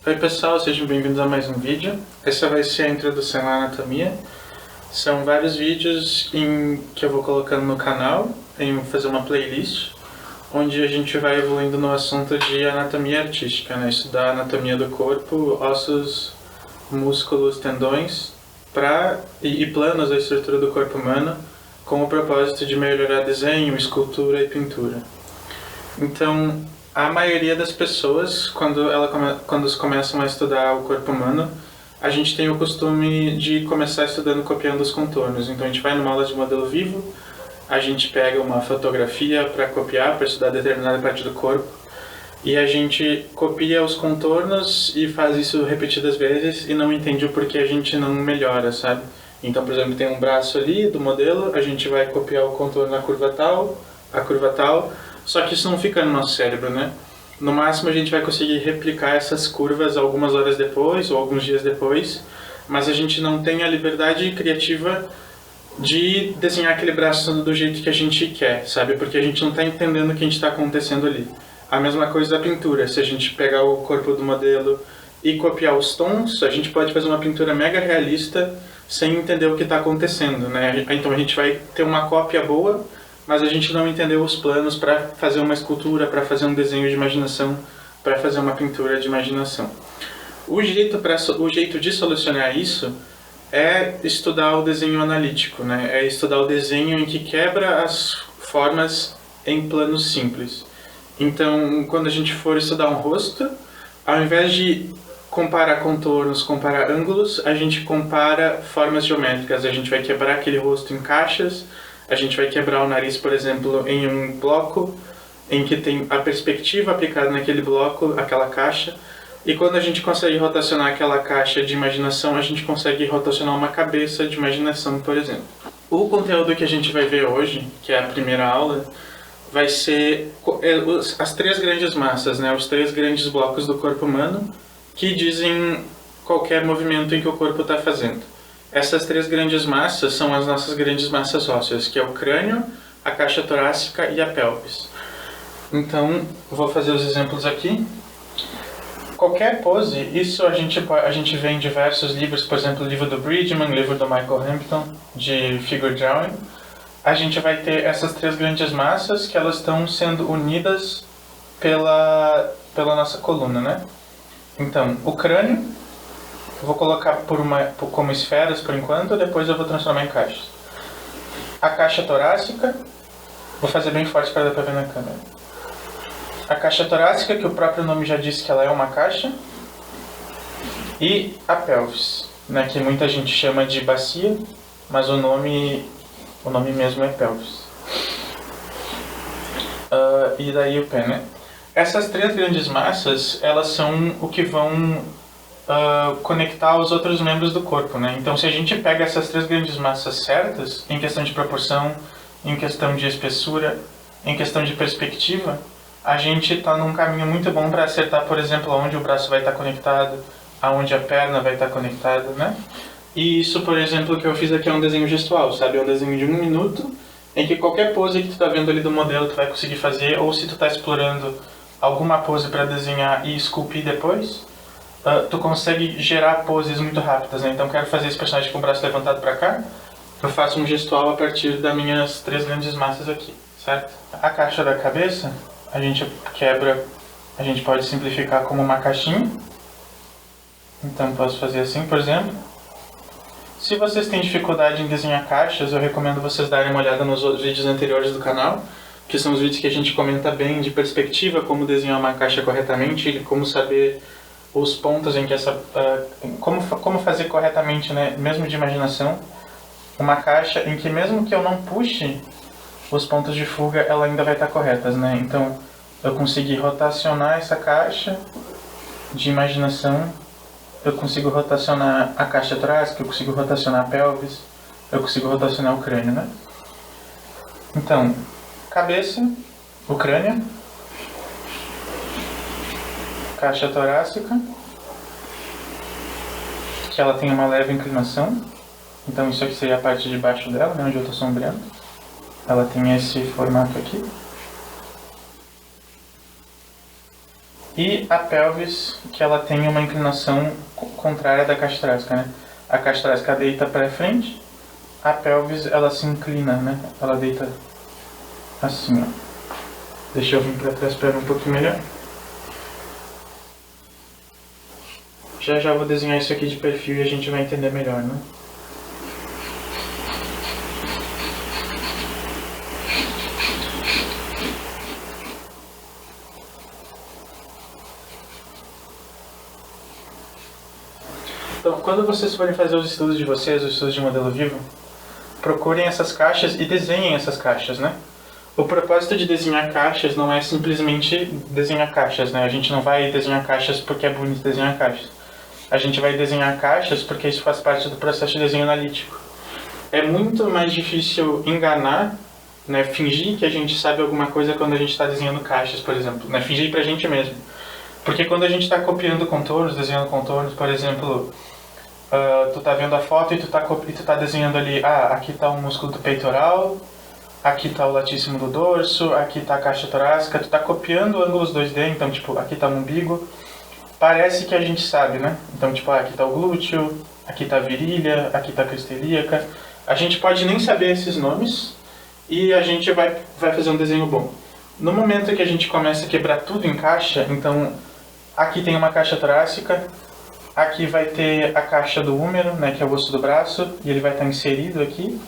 Oi pessoal, sejam bem-vindos a mais um vídeo. Essa vai ser a introdução à anatomia. São vários vídeos que eu vou colocando no canal, em fazer uma playlist, onde a gente vai evoluindo no assunto de anatomia artística, né? Estudar a anatomia do corpo, ossos, músculos, tendões e planos da estrutura do corpo humano, com o propósito de melhorar desenho, escultura e pintura. Então, a maioria das pessoas, quando começam a estudar o corpo humano, a gente tem o costume de começar estudando copiando os contornos. Então a gente vai numa aula de modelo vivo, a gente pega uma fotografia para copiar, para estudar determinada parte do corpo, e a gente copia os contornos e faz isso repetidas vezes e não entende o porquê a gente não melhora, sabe? Então, por exemplo, tem um braço ali do modelo, a gente vai copiar o contorno na curva tal, a curva tal, só que isso não fica no nosso cérebro, né? No máximo a gente vai conseguir replicar essas curvas algumas horas depois ou alguns dias depois, mas a gente não tem a liberdade criativa de desenhar aquele braço do jeito que a gente quer, sabe? Porque a gente não está entendendo o que está acontecendo ali. A mesma coisa da pintura, se a gente pegar o corpo do modelo e copiar os tons, a gente pode fazer uma pintura mega realista sem entender o que está acontecendo, né? Então a gente vai ter uma cópia boa, mas a gente não entendeu os planos para fazer uma escultura, para fazer um desenho de imaginação, para fazer uma pintura de imaginação. O jeito de solucionar isso é estudar o desenho analítico, né? É estudar o desenho em que quebra as formas em planos simples. Então, quando a gente for estudar um rosto, ao invés de comparar contornos, comparar ângulos, a gente compara formas geométricas. A gente vai quebrar aquele rosto em caixas, a gente vai quebrar o nariz, por exemplo, em um bloco em que tem a perspectiva aplicada naquele bloco, aquela caixa. E quando a gente consegue rotacionar aquela caixa de imaginação, a gente consegue rotacionar uma cabeça de imaginação, por exemplo. O conteúdo que a gente vai ver hoje, que é a primeira aula, vai ser as três grandes massas, né? Os três grandes blocos do corpo humano, que dizem qualquer movimento em que o corpo está fazendo. Essas três grandes massas são as nossas grandes massas ósseas, que é o crânio, a caixa torácica e a pelvis. Então, vou fazer os exemplos aqui. Qualquer pose, isso a gente vê em diversos livros, por exemplo, o livro do Bridgman, o livro do Michael Hampton, de Figure Drawing. A gente vai ter essas três grandes massas que elas estão sendo unidas pela nossa coluna, né? Então, o crânio, eu vou colocar como esferas por enquanto, depois eu vou transformar em caixas. A caixa torácica, vou fazer bem forte para dar para ver na câmera. A caixa torácica, que o próprio nome já diz que ela é uma caixa. E a pelvis, né, que muita gente chama de bacia, mas o nome mesmo é pelvis. E daí o pé, né? Essas três grandes massas, elas são o que vão conectar os outros membros do corpo, né? Então, se a gente pega essas três grandes massas certas, em questão de proporção, em questão de espessura, em questão de perspectiva, a gente está num caminho muito bom para acertar, por exemplo, aonde o braço vai estar conectado, aonde a perna vai estar conectada, né? E isso, por exemplo, que eu fiz aqui é um desenho gestual, sabe? É um desenho de 1 minuto, em que qualquer pose que tu está vendo ali do modelo tu vai conseguir fazer, ou se tu está explorando alguma pose para desenhar e esculpir depois, tu consegue gerar poses muito rápidas, né? Então, quero fazer esse personagem com o braço levantado para cá, eu faço um gestual a partir das minhas três grandes massas aqui, certo? A caixa da cabeça, a gente pode simplificar como uma caixinha. Então, posso fazer assim, por exemplo. Se vocês têm dificuldade em desenhar caixas, eu recomendo vocês darem uma olhada nos outros vídeos anteriores do canal, que são os vídeos que a gente comenta bem de perspectiva, como desenhar uma caixa corretamente, e como saber os pontos em que como fazer corretamente, né, mesmo de imaginação, uma caixa em que mesmo que eu não puxe os pontos de fuga, ela ainda vai estar corretas, né? Então, eu consegui rotacionar essa caixa de imaginação, eu consigo rotacionar a caixa torácica, eu consigo rotacionar a pelvis, eu consigo rotacionar o crânio, né? Então, cabeça, o crânio, caixa torácica, que ela tem uma leve inclinação, então isso aqui seria a parte de baixo dela, né, onde eu estou sombreando. Ela tem esse formato aqui. E a pelvis, que ela tem uma inclinação contrária da caixa torácica, né? A caixa torácica deita para frente, a pelvis ela se inclina, né? Ela deita assim, ó. Deixa eu vir para trás para ver um pouquinho melhor. Já vou desenhar isso aqui de perfil e a gente vai entender melhor, né? Então, quando vocês forem fazer os estudos de vocês, os estudos de modelo vivo, procurem essas caixas e desenhem essas caixas, né? O propósito de desenhar caixas não é simplesmente desenhar caixas, né? A gente não vai desenhar caixas porque é bonito desenhar caixas. A gente vai desenhar caixas porque isso faz parte do processo de desenho analítico. É muito mais difícil enganar, né? Fingir que a gente sabe alguma coisa quando a gente está desenhando caixas, por exemplo, né? Fingir pra gente mesmo. Porque quando a gente está copiando contornos, desenhando contornos, por exemplo, tu tá vendo a foto e tu tá desenhando ali, aqui tá o músculo do peitoral, aqui tá o latíssimo do dorso, aqui tá a caixa torácica, tu tá copiando ângulos 2D, então tipo, aqui tá o umbigo. Parece que a gente sabe, né? Então tipo, aqui tá o glúteo, aqui tá a virilha, aqui tá a crista ilíaca. A gente pode nem saber esses nomes e a gente vai fazer um desenho bom. No momento que a gente começa a quebrar tudo em caixa, então aqui tem uma caixa torácica, aqui vai ter a caixa do húmero, né, que é o osso do braço, e ele vai estar inserido aqui.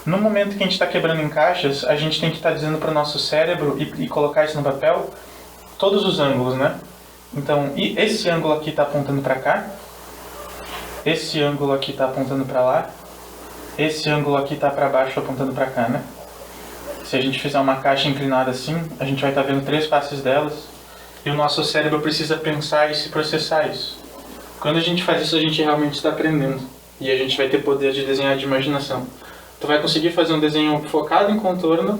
No momento que a gente está quebrando em caixas, a gente tem que estar dizendo para o nosso cérebro e colocar isso no papel, todos os ângulos, né? Então, e esse ângulo aqui está apontando para cá, esse ângulo aqui está apontando para lá, esse ângulo aqui está para baixo apontando para cá, né? Se a gente fizer uma caixa inclinada assim, a gente vai estar vendo 3 faces delas, e o nosso cérebro precisa pensar e se processar isso. Quando a gente faz isso, a gente realmente está aprendendo, e a gente vai ter poder de desenhar de imaginação. Tu vai conseguir fazer um desenho focado em contorno,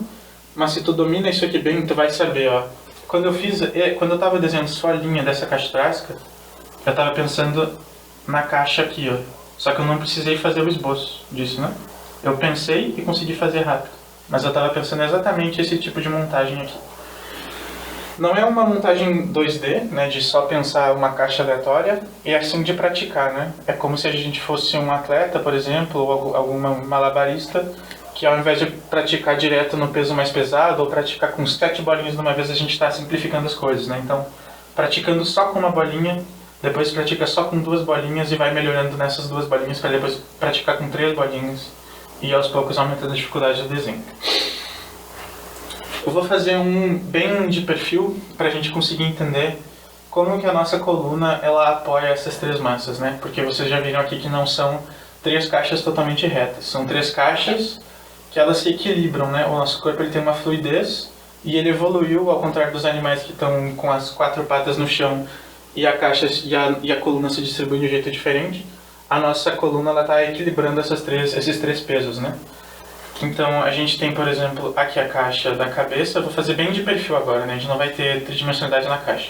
mas se tu domina isso aqui bem, tu vai saber, ó. Quando eu tava desenhando só a linha dessa caixa torácica, eu tava pensando na caixa aqui, ó. Só que eu não precisei fazer o esboço disso, né? Eu pensei e consegui fazer rápido, mas eu tava pensando exatamente esse tipo de montagem aqui. Não é uma montagem 2D, né, de só pensar uma caixa aleatória, e assim de praticar, né? É como se a gente fosse um atleta, por exemplo, ou algum malabarista, que ao invés de praticar direto no peso mais pesado, ou praticar com 7 bolinhas de uma vez, a gente está simplificando as coisas, né? Então, praticando só com uma bolinha, depois pratica só com 2 bolinhas e vai melhorando nessas 2 bolinhas para depois praticar com 3 bolinhas e aos poucos aumentando a dificuldade do desenho. Eu vou fazer um bem de perfil para a gente conseguir entender como que a nossa coluna ela apoia essas 3 massas, né? Porque vocês já viram aqui que não são 3 caixas totalmente retas, são 3 caixas que elas se equilibram, né? O nosso corpo ele tem uma fluidez e ele evoluiu, ao contrário dos animais que estão com as 4 patas no chão e a caixa e a coluna se distribuem de um jeito diferente. A nossa coluna ela está equilibrando esses 3 pesos, né? Então, a gente tem, por exemplo, aqui a caixa da cabeça. Eu vou fazer bem de perfil agora, né? A gente não vai ter tridimensionalidade na caixa.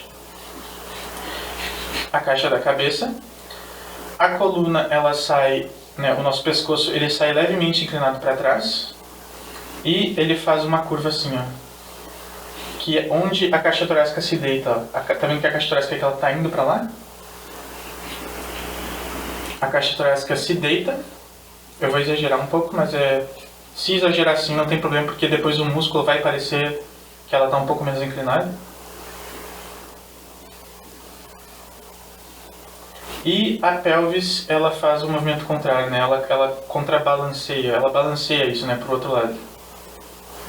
A caixa da cabeça. A coluna, ela sai, né? O nosso pescoço, ele sai levemente inclinado para trás. E ele faz uma curva assim, ó. Que é onde a caixa torácica se deita, ó. Tá vendo que a caixa torácica ela tá indo para lá? A caixa torácica se deita. Eu vou exagerar um pouco, mas se exagerar assim não tem problema, porque depois o músculo vai parecer que ela está um pouco menos inclinada. E a pelvis, ela faz o movimento contrário, né? Ela contrabalanceia, ela balanceia isso, né, pro outro lado.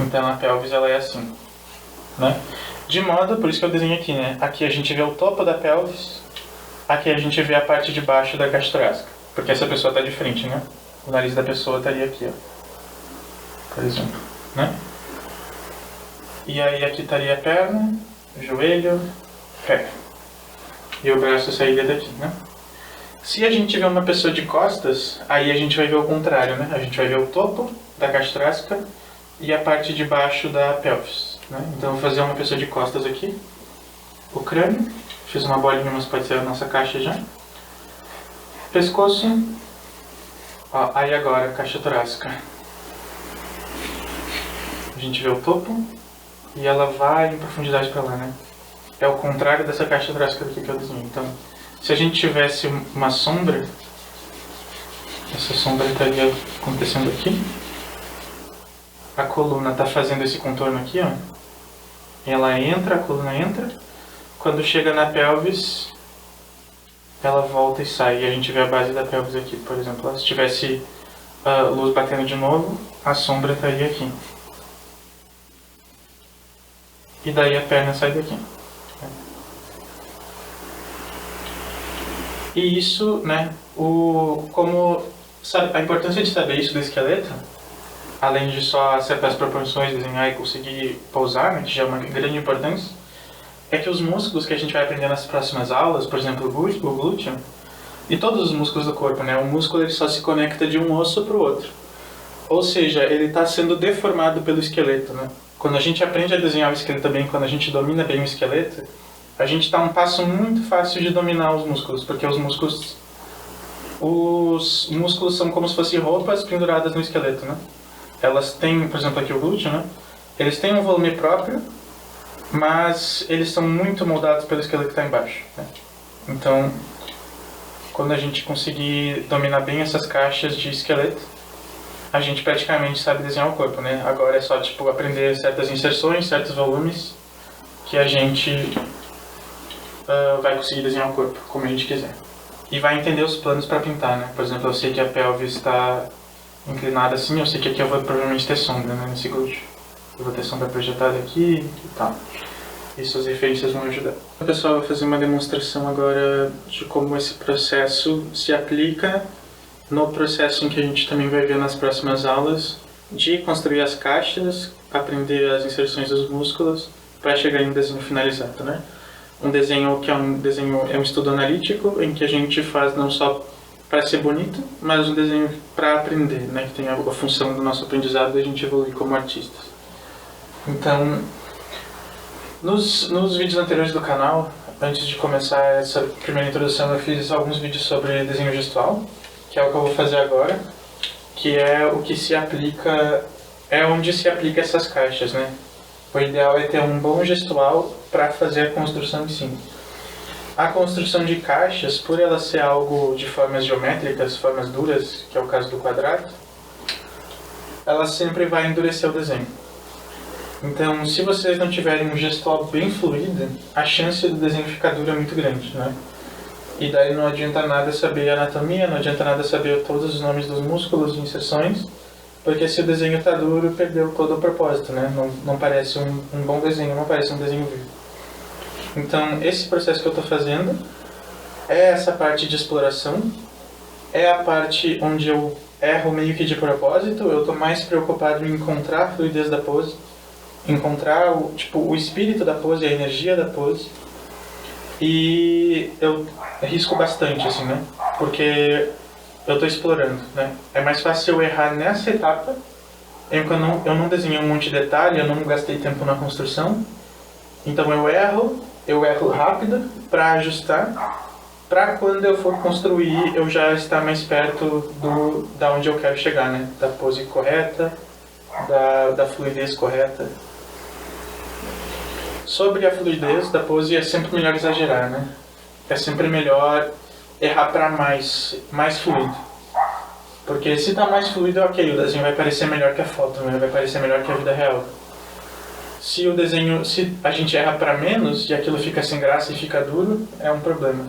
Então a pelvis, ela é assim, né? De modo, por isso que eu desenho aqui, né? Aqui a gente vê o topo da pelvis, aqui a gente vê a parte de baixo da caixa torácica, porque essa pessoa está de frente, né? O nariz da pessoa estaria aqui, ó. Por exemplo, né? E aí aqui estaria a perna, o joelho, pé. E o braço sairia daqui, né? Se a gente vê uma pessoa de costas, aí a gente vai ver o contrário, né? A gente vai ver o topo da caixa torácica e a parte de baixo da pelvis, né? Então eu vou fazer uma pessoa de costas aqui. O crânio, fiz uma bolinha, mas pode ser a nossa caixa já. Pescoço. Ó, aí agora, caixa torácica. A gente vê o topo e ela vai em profundidade para lá, né? é o contrário dessa caixa torácica aqui que eu desenhei. Então, se a gente tivesse uma sombra, essa sombra estaria acontecendo aqui. A coluna está fazendo esse contorno aqui, ó. Ela entra, a coluna entra. Quando chega na pelvis, ela volta e sai. E a gente vê a base da pelvis aqui, por exemplo. Se tivesse luz batendo de novo, a sombra estaria aqui. E daí a perna sai daqui. E isso, né, a importância de saber isso do esqueleto, além de só acertar as proporções, desenhar e conseguir pousar, né, que já é uma grande importância, é que os músculos que a gente vai aprender nas próximas aulas, por exemplo, o glúteo, e todos os músculos do corpo, né, o músculo ele só se conecta de um osso para o outro. Ou seja, ele está sendo deformado pelo esqueleto, né? Quando a gente aprende a desenhar o esqueleto bem, quando a gente domina bem o esqueleto, a gente está um passo muito fácil de dominar os músculos, porque os músculos são como se fossem roupas penduradas no esqueleto, né? Elas têm, por exemplo, aqui o glúteo, né? Eles têm um volume próprio, mas eles são muito moldados pelo esqueleto que está embaixo, né? Então, quando a gente conseguir dominar bem essas caixas de esqueleto, a gente praticamente sabe desenhar o corpo, né? Agora é só, tipo, aprender certas inserções, certos volumes, que a gente vai conseguir desenhar o corpo como a gente quiser. E vai entender os planos para pintar, né? Por exemplo, eu sei que a pelvis está inclinada assim, eu sei que aqui eu vou provavelmente ter sombra, né? Nesse glúteo. Eu vou ter sombra projetada aqui e tal. E suas referências vão ajudar. O pessoal vai fazer uma demonstração agora de como esse processo se aplica no processo em que a gente também vai ver nas próximas aulas de construir as caixas, aprender as inserções dos músculos para chegar em um desenho finalizado, né? Um desenho que é um estudo analítico em que a gente faz não só para ser bonito, mas um desenho para aprender, né? Que tem a função do nosso aprendizado e a gente evoluir como artistas. Então, nos vídeos anteriores do canal, antes de começar essa primeira introdução, eu fiz alguns vídeos sobre desenho gestual, que é o que eu vou fazer agora, que é o que se aplica, é onde se aplica essas caixas, né? O ideal é ter um bom gestual para fazer a construção em si. A construção de caixas, por ela ser algo de formas geométricas, formas duras, que é o caso do quadrado, ela sempre vai endurecer o desenho. Então, se vocês não tiverem um gestual bem fluido, a chance do desenho ficar duro é muito grande, né? E daí não adianta nada saber anatomia, não adianta nada saber todos os nomes dos músculos e inserções, porque se o desenho está duro, perdeu todo o propósito, né? Não parece um bom desenho, não parece um desenho vivo. Então, esse processo que eu estou fazendo é essa parte de exploração, é a parte onde eu erro meio que de propósito, eu estou mais preocupado em encontrar a fluidez da pose, encontrar o espírito da pose, a energia da pose. E eu risco bastante, assim, né? Porque eu estou explorando, né? É mais fácil eu errar nessa etapa, em que eu não desenhei um monte de detalhe, eu não gastei tempo na construção. Então eu erro rápido para ajustar, para quando eu for construir eu já estar mais perto da onde eu quero chegar, né? Da pose correta, da fluidez correta. Sobre a fluidez da pose, é sempre melhor exagerar, né? É sempre melhor errar para mais fluido. Porque se tá mais fluido, ok, o desenho vai parecer melhor que a foto, né? Vai parecer melhor que a vida real. Se a gente erra para menos e aquilo fica sem graça e fica duro, é um problema.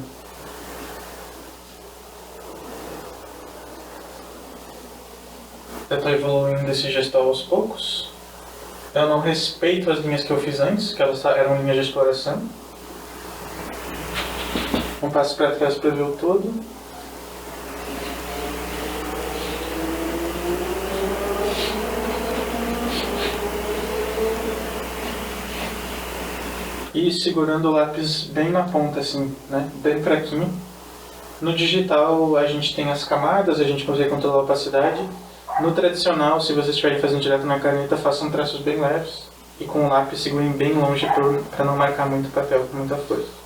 Eu estou evoluindo esse gesto aos poucos. Eu não respeito as linhas que eu fiz antes, que elas eram linhas de exploração. Um passo para trás para ver o todo. E segurando o lápis bem na ponta, assim, né? Bem fraquinho. No digital a gente tem as camadas, a gente consegue controlar a opacidade. No tradicional, se vocês estiverem fazendo direto na caneta, façam traços bem leves e com o lápis segurem bem longe para não marcar muito papel com muita força.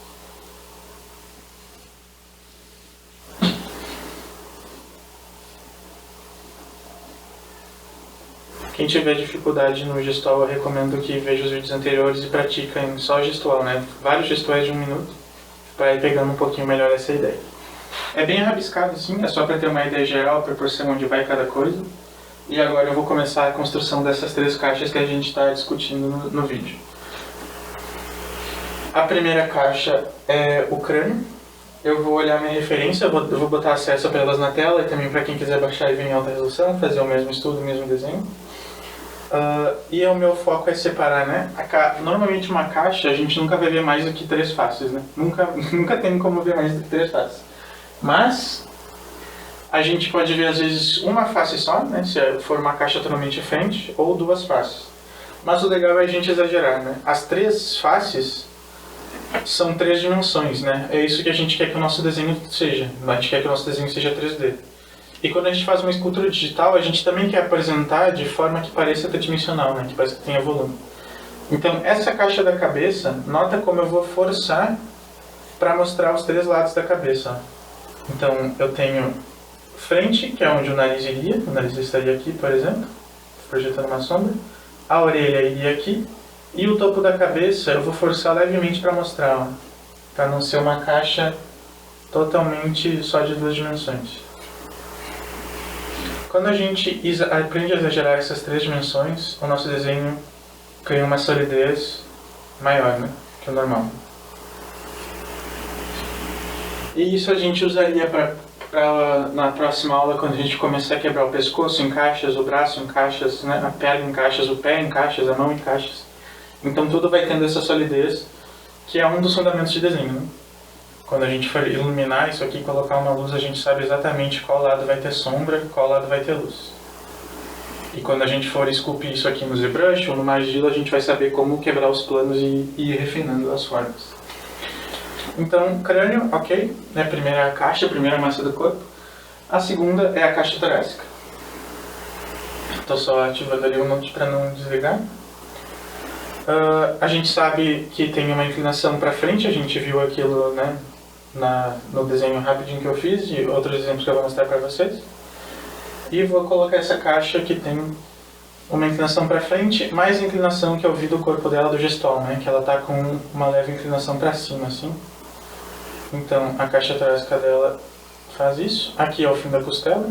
Quem tiver dificuldade no gestual, eu recomendo que veja os vídeos anteriores e pratique em só gestual, né? Vários gestuais de 1 minuto, para ir pegando um pouquinho melhor essa ideia. É bem rabiscado assim, é só para ter uma ideia geral, a proporção onde vai cada coisa. E agora eu vou começar a construção dessas 3 caixas que a gente está discutindo no vídeo. A primeira caixa é o crânio. Eu vou olhar minha referência, eu vou botar acesso para elas na tela e também para quem quiser baixar e ver em alta resolução, fazer o mesmo estudo, o mesmo desenho. E o meu foco é separar, né? Normalmente uma caixa a gente nunca vai ver mais do que 3 faces, né? Nunca tem como ver mais do que 3 faces. Mas a gente pode ver às vezes uma face só, né? Se for uma caixa totalmente frente, ou 2 faces. Mas o legal é a gente exagerar, né? As 3 faces são 3 dimensões, né? É isso que a gente quer que o nosso desenho seja. A gente quer que o nosso desenho seja 3D. E quando a gente faz uma escultura digital, a gente também quer apresentar de forma que pareça tridimensional, né? Que pareça que tenha volume. Então, essa caixa da cabeça, nota como eu vou forçar para mostrar os 3 lados da cabeça. Então, eu tenho frente, que é onde o nariz iria. O nariz estaria aqui, por exemplo, projetando uma sombra. A orelha iria aqui. E o topo da cabeça eu vou forçar levemente para mostrar, para não ser uma caixa totalmente só de 2 dimensões. Quando a gente aprende a exagerar essas 3 dimensões, o nosso desenho ganha uma solidez maior, né, que o normal. E isso a gente usaria na próxima aula, quando a gente começar a quebrar o pescoço em caixas, o braço em caixas, né, a perna em caixas, o pé em caixas, a mão em caixas. Então tudo vai tendo essa solidez, que é um dos fundamentos de desenho, né? Quando a gente for iluminar isso aqui e colocar uma luz, a gente sabe exatamente qual lado vai ter sombra, qual lado vai ter luz. E quando a gente for esculpir isso aqui no ZBrush ou no Magilo, a gente vai saber como quebrar os planos e ir refinando as formas. Então, crânio, ok, é a primeira caixa, a primeira massa do corpo. A segunda é a caixa torácica. Estou só ativando ali o note para não desligar. A gente sabe que tem uma inclinação para frente, a gente viu aquilo, né, no desenho rapidinho que eu fiz e outros exemplos que eu vou mostrar para vocês. E vou colocar essa caixa que tem uma inclinação para frente, mais inclinação que eu vi do corpo dela do gestual, né, que ela está com uma leve inclinação para cima, assim. Então a caixa torácica dela faz isso. Aqui é o fim da costela.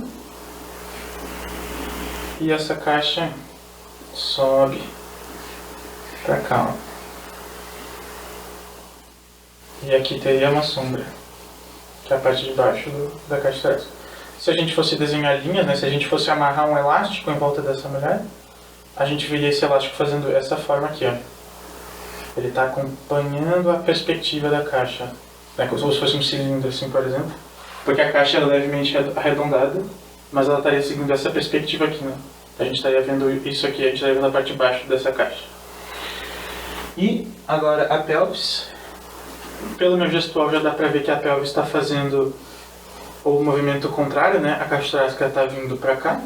E essa caixa sobe pra cá, ó. E aqui teria uma sombra, que é a parte de baixo da caixa torácica. Se a gente fosse desenhar linhas, né, se a gente fosse amarrar um elástico em volta dessa mulher, a gente veria esse elástico fazendo essa forma aqui, ó. Ele está acompanhando a perspectiva da caixa, né, como se fosse um cilindro, assim, por exemplo. Porque a caixa é levemente arredondada, mas ela estaria seguindo essa perspectiva aqui, né. A gente estaria vendo isso aqui, a gente estaria vendo a parte de baixo dessa caixa. E agora a pelvis. Pelo meu gestual já dá pra ver que a pelvis está fazendo o movimento contrário, né? A caixa torácica está vindo pra cá.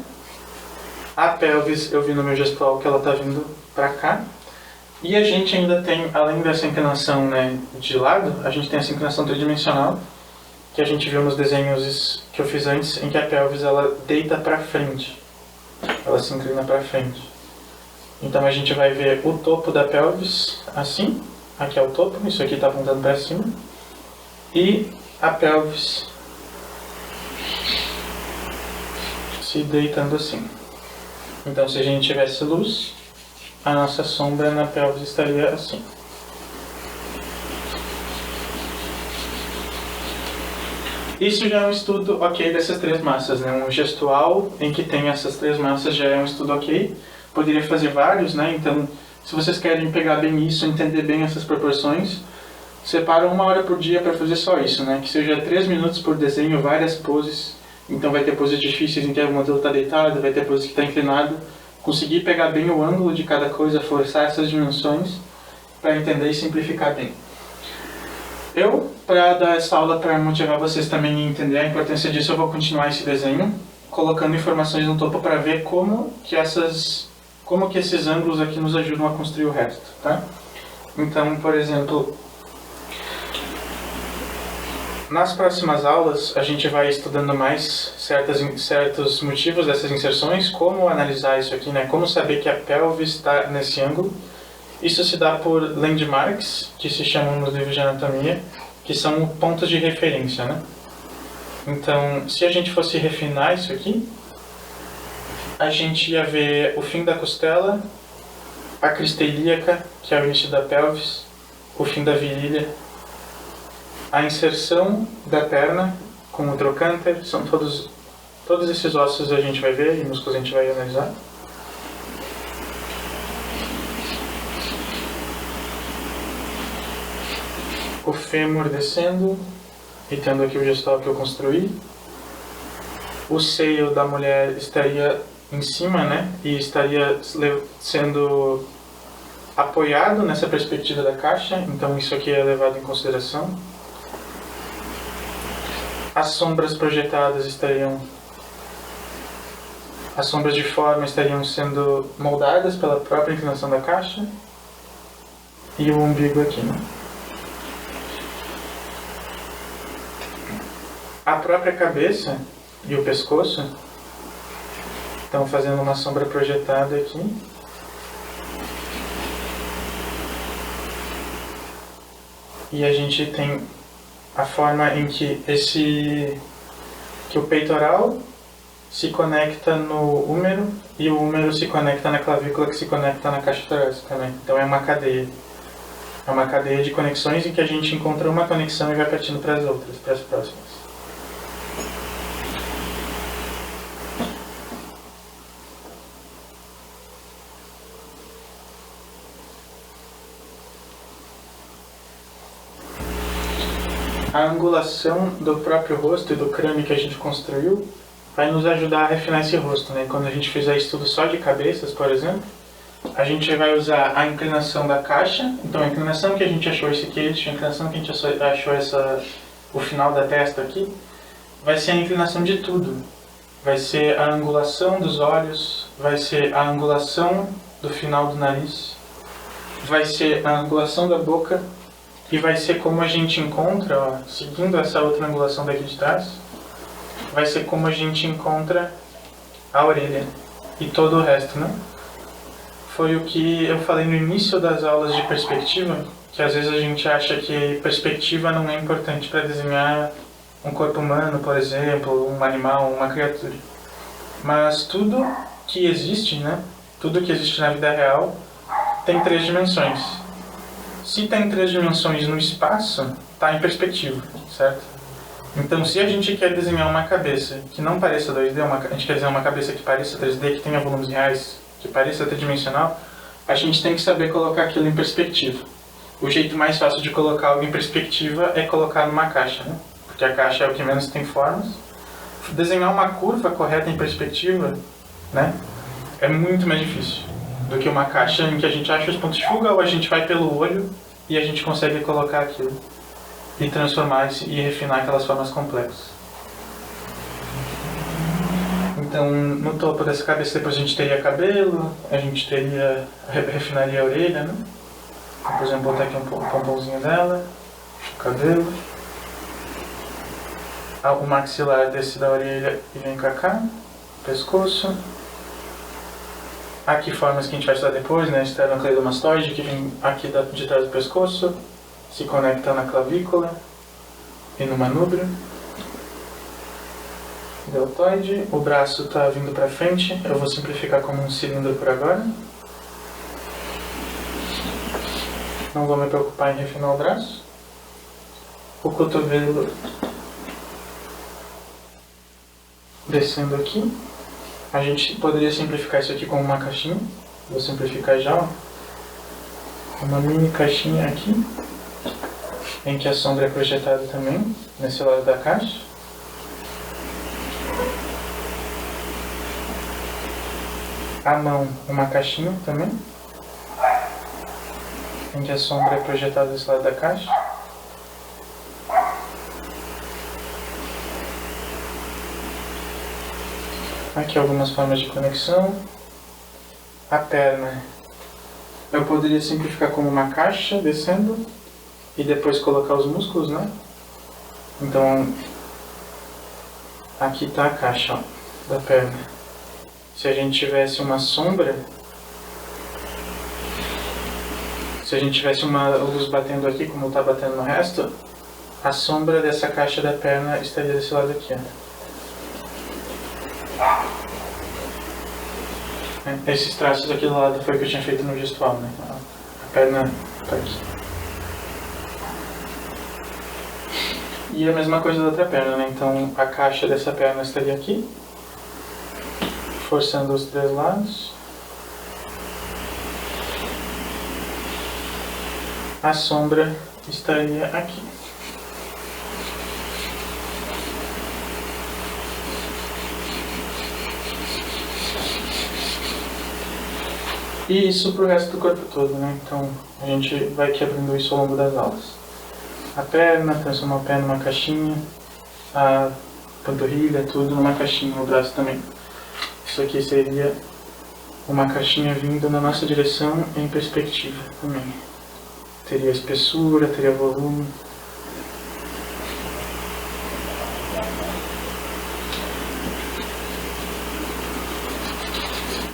A pelvis eu vi no meu gestual que ela está vindo pra cá. E a gente ainda tem, além dessa inclinação, né, de lado, a gente tem essa inclinação tridimensional, que a gente viu nos desenhos que eu fiz antes, em que a pelvis ela deita pra frente. Ela se inclina pra frente. Então a gente vai ver o topo da pelvis assim, aqui é o topo, isso aqui está apontando para cima, e a pelvis se deitando assim. Então se a gente tivesse luz, a nossa sombra na pelvis estaria assim. Isso já é um estudo ok dessas 3 massas, né? Um gestual em que tem essas 3 massas já é um estudo ok. Poderia fazer vários, né? Então, se vocês querem pegar bem isso, entender bem essas proporções, separa 1 hora por dia para fazer só isso, né? Que seja 3 minutos por desenho, várias poses. Então vai ter poses difíceis em que o modelo está deitado, vai ter poses que está inclinado. Conseguir pegar bem o ângulo de cada coisa, forçar essas dimensões para entender e simplificar bem. Para dar essa aula, para motivar vocês também a entender a importância disso, eu vou continuar esse desenho, colocando informações no topo para ver como que esses ângulos aqui nos ajudam a construir o resto, tá? Então, por exemplo, Nas próximas aulas, a gente vai estudando mais certos motivos dessas inserções, como analisar isso aqui, né? Como saber que a pelve está nesse ângulo. Isso se dá por landmarks, que se chamam nos livros de anatomia, que são pontos de referência, né? Então, se a gente fosse refinar isso aqui, a gente ia ver o fim da costela, a crista ilíaca, que é o início da pelvis, o fim da virilha, a inserção da perna com o trocânter, são todos esses ossos a gente vai ver e músculos a gente vai analisar. O fêmur descendo e tendo aqui o gestual que eu construí. O seio da mulher estaria em cima, né? E estaria sendo apoiado nessa perspectiva da caixa, então isso aqui é levado em consideração. As sombras projetadas as sombras de forma estariam sendo moldadas pela própria inclinação da caixa. E o umbigo aqui, né? A própria cabeça e o pescoço estão fazendo uma sombra projetada aqui. E a gente tem a forma em que o peitoral se conecta no úmero e o úmero se conecta na clavícula, que se conecta na caixa torácica, né? Então é uma cadeia. É uma cadeia de conexões em que a gente encontra uma conexão e vai partindo para as outras, para as próximas. A angulação do próprio rosto e do crânio que a gente construiu vai nos ajudar a refinar esse rosto, né? Quando a gente fizer estudo só de cabeças, por exemplo, a gente vai usar a inclinação da caixa. Então a inclinação que a gente achou esse queixo, a inclinação que a gente achou o final da testa aqui, vai ser a inclinação de tudo. Vai ser a angulação dos olhos, vai ser a angulação do final do nariz, vai ser a angulação da boca. E vai ser como a gente encontra, ó, seguindo essa outra angulação daqui de trás, vai ser como a gente encontra a orelha e todo o resto, né? Foi o que eu falei no início das aulas de perspectiva, que às vezes a gente acha que perspectiva não é importante para desenhar um corpo humano, por exemplo, um animal, uma criatura. Mas tudo que existe, né? Tudo que existe na vida real tem 3 dimensões. Se está em 3 dimensões no espaço, está em perspectiva, certo? Então, se a gente quer desenhar uma cabeça que não pareça 2D, a gente quer desenhar uma cabeça que pareça 3D, que tenha volumes reais, que pareça tridimensional, a gente tem que saber colocar aquilo em perspectiva. O jeito mais fácil de colocar algo em perspectiva é colocar numa caixa, né? Porque a caixa é o que menos tem formas. Desenhar uma curva correta em perspectiva, né, é muito mais difícil do que uma caixa em que a gente acha os pontos de fuga ou a gente vai pelo olho e a gente consegue colocar aquilo e transformar e refinar aquelas formas complexas. Então, no topo dessa cabeça depois a gente teria cabelo, a gente refinaria a orelha, né? Por exemplo, botar aqui um pompomzinho dela, o cabelo. O maxilar desce da orelha e vem pra cá, pescoço. Aqui formas que a gente vai estudar depois, né? Esternocleidomastoide, que vem aqui de trás do pescoço, se conecta na clavícula e no manúbrio. Deltoide, o braço está vindo para frente, eu vou simplificar como um cilindro por agora. Não vou me preocupar em refinar o braço. O cotovelo descendo aqui. A gente poderia simplificar isso aqui como uma caixinha. Vou simplificar já, ó. Uma mini caixinha aqui, em que a sombra é projetada também, nesse lado da caixa. A mão, uma caixinha também, em que a sombra é projetada desse lado da caixa. Aqui algumas formas de conexão. A perna eu poderia simplificar como uma caixa descendo e depois colocar os músculos, né? Então, aqui está a caixa, ó, da perna. Se a gente tivesse uma sombra, se a gente tivesse uma luz batendo aqui, como está batendo no resto, a sombra dessa caixa da perna estaria desse lado aqui, ó. Esses traços aqui do lado foi o que eu tinha feito no gestual, né? A perna tá aqui. E a mesma coisa da outra perna, né? Então a caixa dessa perna estaria aqui, forçando os 3 lados. A sombra estaria aqui. E isso pro resto do corpo todo, né? Então a gente vai quebrando isso ao longo das aulas. A perna, transformar a perna numa caixinha, a panturrilha, tudo numa caixinha, o braço também. Isso aqui seria uma caixinha vindo na nossa direção em perspectiva também. Teria espessura, teria volume.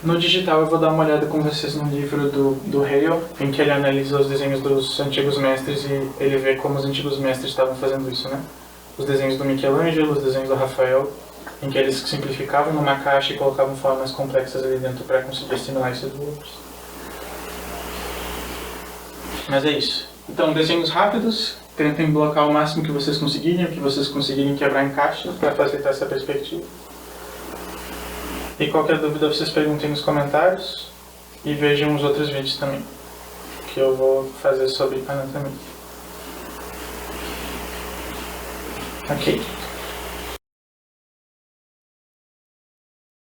No digital eu vou dar uma olhada com vocês no livro do Hale, em que ele analisa os desenhos dos antigos mestres e ele vê como os antigos mestres estavam fazendo isso, né? Os desenhos do Michelangelo, os desenhos do Rafael, em que eles simplificavam numa caixa e colocavam formas complexas ali dentro para conseguir assimilar esses grupos. Mas é isso. Então, desenhos rápidos, tentem blocar o máximo que vocês conseguirem, o que vocês conseguirem quebrar em caixas para facilitar essa perspectiva. E qualquer dúvida vocês perguntem nos comentários e vejam os outros vídeos também, que eu vou fazer sobre anatomia. Ok.